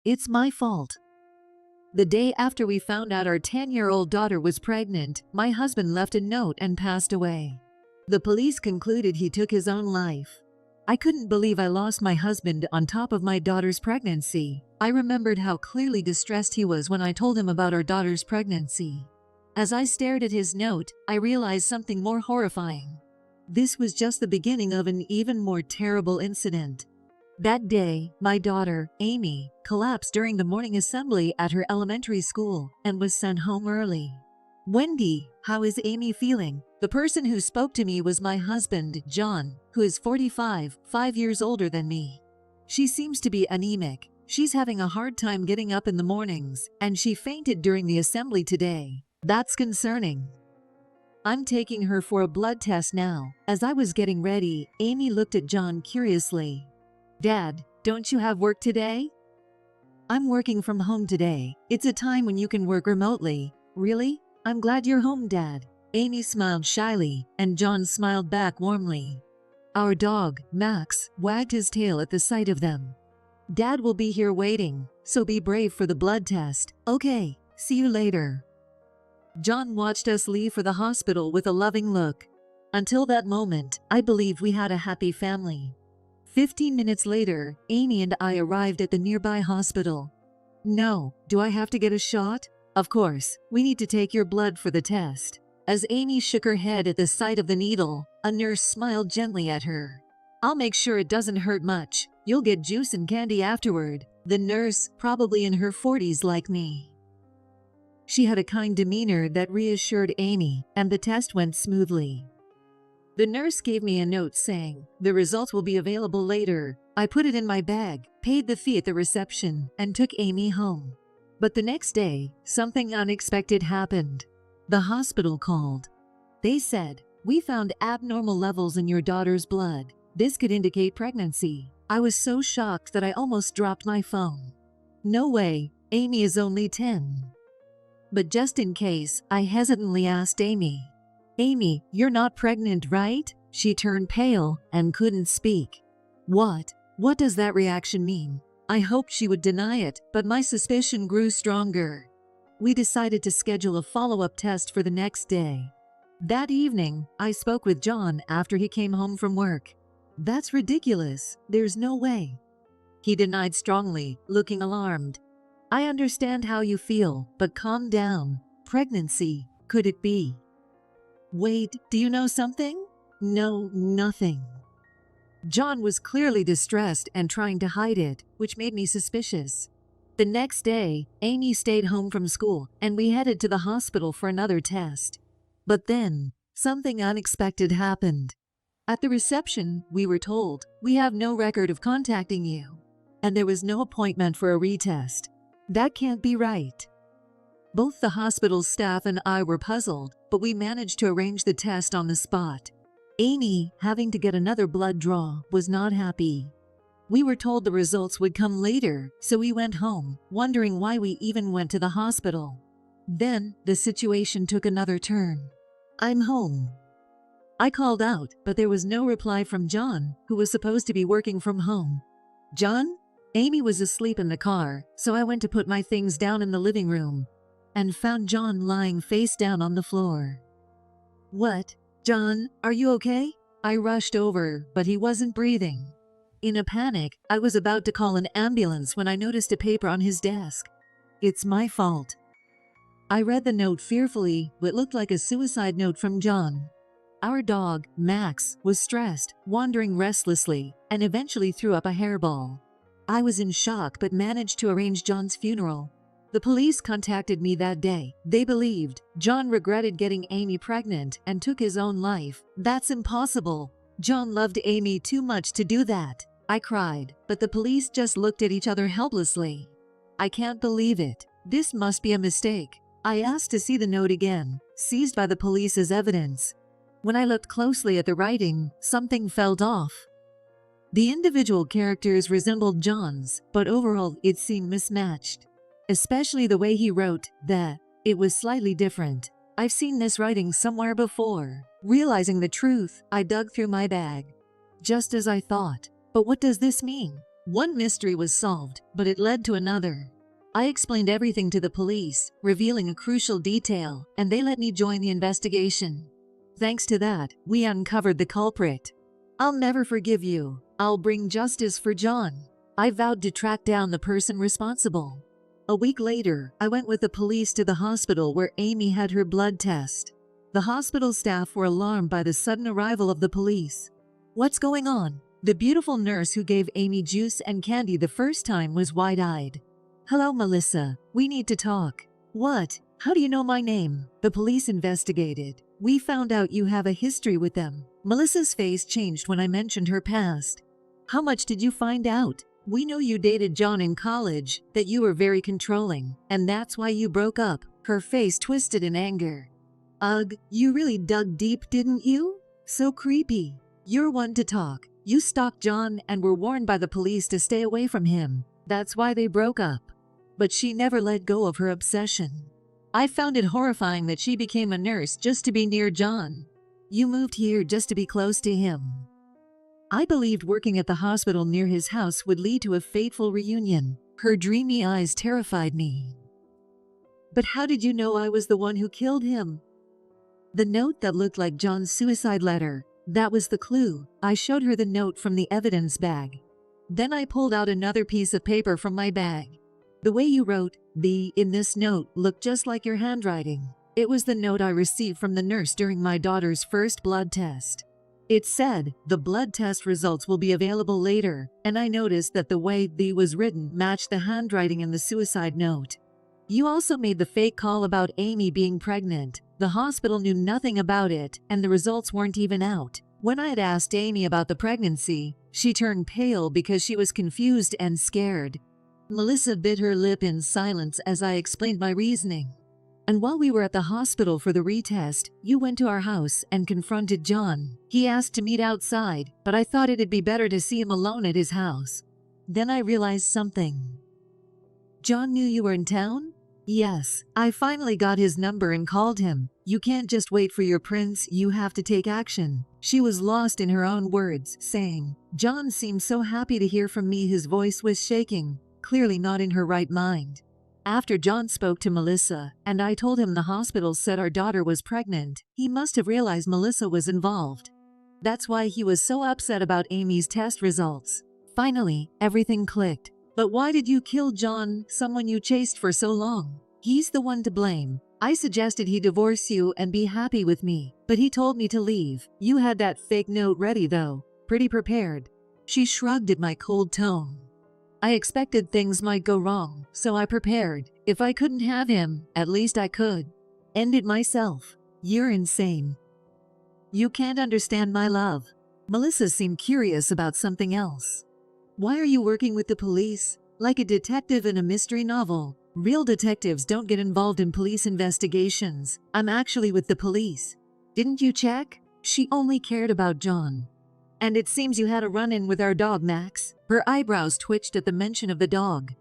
It's my fault. The day after we found out our 10-year-old daughter was pregnant, my husband left a note and passed away. The police concluded he took his own life. I couldn't believe I lost my husband on top of my daughter's pregnancy. I remembered how clearly distressed he was when I told him about our daughter's pregnancy. As I stared at his note, I realized something more horrifying. This was just the beginning of an even more terrible incident. That day, my daughter, Amy, collapsed during the morning assembly at her elementary school and was sent home early. "Wendy, how is Amy feeling?" The person who spoke to me was my husband, John, who is 45, 5 years older than me. "She seems to be anemic. She's having a hard time getting up in the mornings, and she fainted during the assembly today. That's concerning. I'm taking her for a blood test now." As I was getting ready, Amy looked at John curiously. "Dad, don't you have work today?" "I'm working from home today. It's a time when you can work remotely." "Really? I'm glad you're home, Dad." Amy smiled shyly, and John smiled back warmly. Our dog, Max, wagged his tail at the sight of them. "Dad will be here waiting, so be brave for the blood test." "Okay, see you later." John watched us leave for the hospital with a loving look. Until that moment, I believed we had a happy family. 15 minutes later, Amy and I arrived at the nearby hospital. "No, do I have to get a shot?" "Of course, we need to take your blood for the test." As Amy shook her head at the sight of the needle, a nurse smiled gently at her. "I'll make sure it doesn't hurt much. You'll get juice and candy afterward." The nurse, probably in her 40s like me. She had a kind demeanor that reassured Amy, and the test went smoothly. The nurse gave me a note saying, "The results will be available later." I put it in my bag, paid the fee at the reception, and took Amy home. But the next day, something unexpected happened. The hospital called. They said, "We found abnormal levels in your daughter's blood. This could indicate pregnancy." I was so shocked that I almost dropped my phone. "No way, Amy is only 10. But just in case, I hesitantly asked Amy, "Amy, you're not pregnant, right?" She turned pale and couldn't speak. What? What does that reaction mean? I hoped she would deny it, but my suspicion grew stronger. We decided to schedule a follow-up test for the next day. That evening, I spoke with John after he came home from work. "That's ridiculous. There's no way." He denied strongly, looking alarmed. "I understand how you feel, but calm down. Pregnancy, could it be?" "Wait, do you know something?" "No, nothing." John was clearly distressed and trying to hide it, which made me suspicious. The next day, Amy stayed home from school, and we headed to the hospital for another test. But then, something unexpected happened. At the reception, we were told, "We have no record of contacting you." And there was no appointment for a retest. That can't be right. Both the hospital staff and I were puzzled, but we managed to arrange the test on the spot. Amy, having to get another blood draw, was not happy. We were told the results would come later, so we went home, wondering why we even went to the hospital. Then, the situation took another turn. "I'm home." I called out, but there was no reply from John, who was supposed to be working from home. "John?" Amy was asleep in the car, so I went to put my things down in the living room and found John lying face down on the floor. "What? John, are you okay?" I rushed over, but he wasn't breathing. In a panic, I was about to call an ambulance when I noticed a paper on his desk. "It's my fault." I read the note fearfully, what looked like a suicide note from John. Our dog, Max, was stressed, wandering restlessly, and eventually threw up a hairball. I was in shock but managed to arrange John's funeral. The police contacted me that day. They believed John regretted getting Amy pregnant and took his own life. "That's impossible. John loved Amy too much to do that." I cried, but the police just looked at each other helplessly. "I can't believe it. This must be a mistake." I asked to see the note again, seized by the police as evidence. When I looked closely at the writing, something felt off. The individual characters resembled John's, but overall it seemed mismatched. Especially the way he wrote that. It was slightly different. I've seen this writing somewhere before. Realizing the truth, I dug through my bag. Just as I thought. But what does this mean? One mystery was solved, but it led to another. I explained everything to the police, revealing a crucial detail, and they let me join the investigation. Thanks to that, we uncovered the culprit. I'll never forgive you. I'll bring justice for John. I vowed to track down the person responsible. A week later, I went with the police to the hospital where Amy had her blood test. The hospital staff were alarmed by the sudden arrival of the police. What's going on? The beautiful nurse who gave Amy juice and candy the first time was wide-eyed. Hello, Melissa. We need to talk. What? How do you know my name? The police investigated. We found out you have a history with them. Melissa's face changed when I mentioned her past. How much did you find out? We know you dated John in college, that you were very controlling, and that's why you broke up. Her face twisted in anger. Ugh, you really dug deep, didn't you? So creepy. You're one to talk. You stalked John and were warned by the police to stay away from him. That's why they broke up. But she never let go of her obsession. I found it horrifying that she became a nurse just to be near John. You moved here just to be close to him. I believed working at the hospital near his house would lead to a fateful reunion. Her dreamy eyes terrified me. But how did you know I was the one who killed him? The note that looked like John's suicide letter. That was the clue. I showed her the note from the evidence bag. Then I pulled out another piece of paper from my bag. The way you wrote "the" in this note looked just like your handwriting. It was the note I received from the nurse during my daughter's first blood test. It said, the blood test results will be available later, and I noticed that the way "the" was written matched the handwriting in the suicide note. You also made the fake call about Amy being pregnant. The hospital knew nothing about it, and the results weren't even out. When I had asked Amy about the pregnancy, she turned pale because she was confused and scared. Melissa bit her lip in silence as I explained my reasoning. And while we were at the hospital for the retest, you went to our house and confronted John. He asked to meet outside, but I thought it'd be better to see him alone at his house. Then I realized something. John knew you were in town? Yes, I finally got his number and called him. You can't just wait for your prince, you have to take action. She was lost in her own words, saying, John seemed so happy to hear from me, his voice was shaking, clearly not in her right mind. After John spoke to Melissa, and I told him the hospital said our daughter was pregnant, he must have realized Melissa was involved. That's why he was so upset about Amy's test results. Finally, everything clicked. But why did you kill John, someone you chased for so long? He's the one to blame. I suggested he divorce you and be happy with me, but he told me to leave. You had that fake note ready though, pretty prepared. She shrugged at my cold tone. I expected things might go wrong, so I prepared. If I couldn't have him, at least I could end it myself. You're insane. You can't understand my love. Melissa seemed curious about something else. Why are you working with the police? Like a detective in a mystery novel. Real detectives don't get involved in police investigations. I'm actually with the police. Didn't you check? She only cared about John. And it seems you had a run-in with our dog, Max. Her eyebrows twitched at the mention of the dog.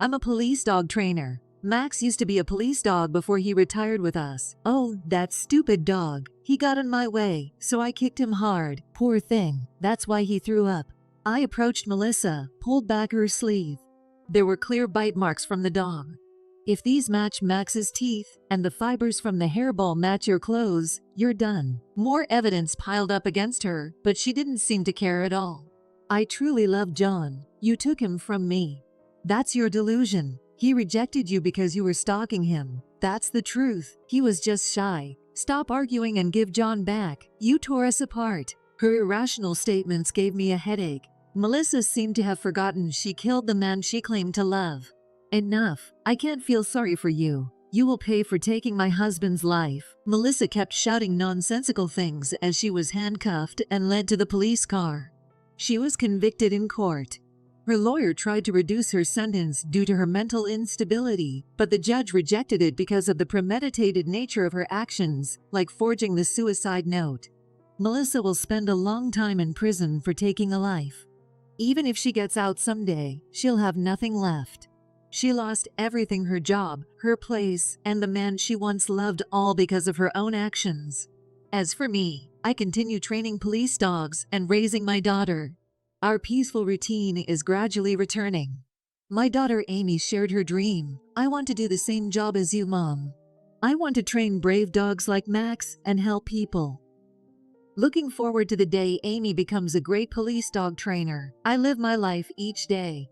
I'm a police dog trainer. Max used to be a police dog before he retired with us. Oh, that stupid dog. He got in my way, so I kicked him hard. Poor thing. That's why he threw up. I approached Melissa, pulled back her sleeve. There were clear bite marks from the dog. If these match Max's teeth, and the fibers from the hairball match your clothes, you're done. More evidence piled up against her, but she didn't seem to care at all. I truly love John. You took him from me. That's your delusion. He rejected you because you were stalking him. That's the truth. He was just shy. Stop arguing and give John back. You tore us apart. Her irrational statements gave me a headache. Melissa seemed to have forgotten she killed the man she claimed to love. Enough. I can't feel sorry for you. You will pay for taking my husband's life. Melissa kept shouting nonsensical things as she was handcuffed and led to the police car. She was convicted in court. Her lawyer tried to reduce her sentence due to her mental instability, but the judge rejected it because of the premeditated nature of her actions, like forging the suicide note. Melissa will spend a long time in prison for taking a life. Even if she gets out someday, she'll have nothing left. She lost everything, her job, her place, and the man she once loved, all because of her own actions. As for me, I continue training police dogs and raising my daughter. Our peaceful routine is gradually returning. My daughter Amy shared her dream. I want to do the same job as you, Mom. I want to train brave dogs like Max and help people. Looking forward to the day Amy becomes a great police dog trainer. I live my life each day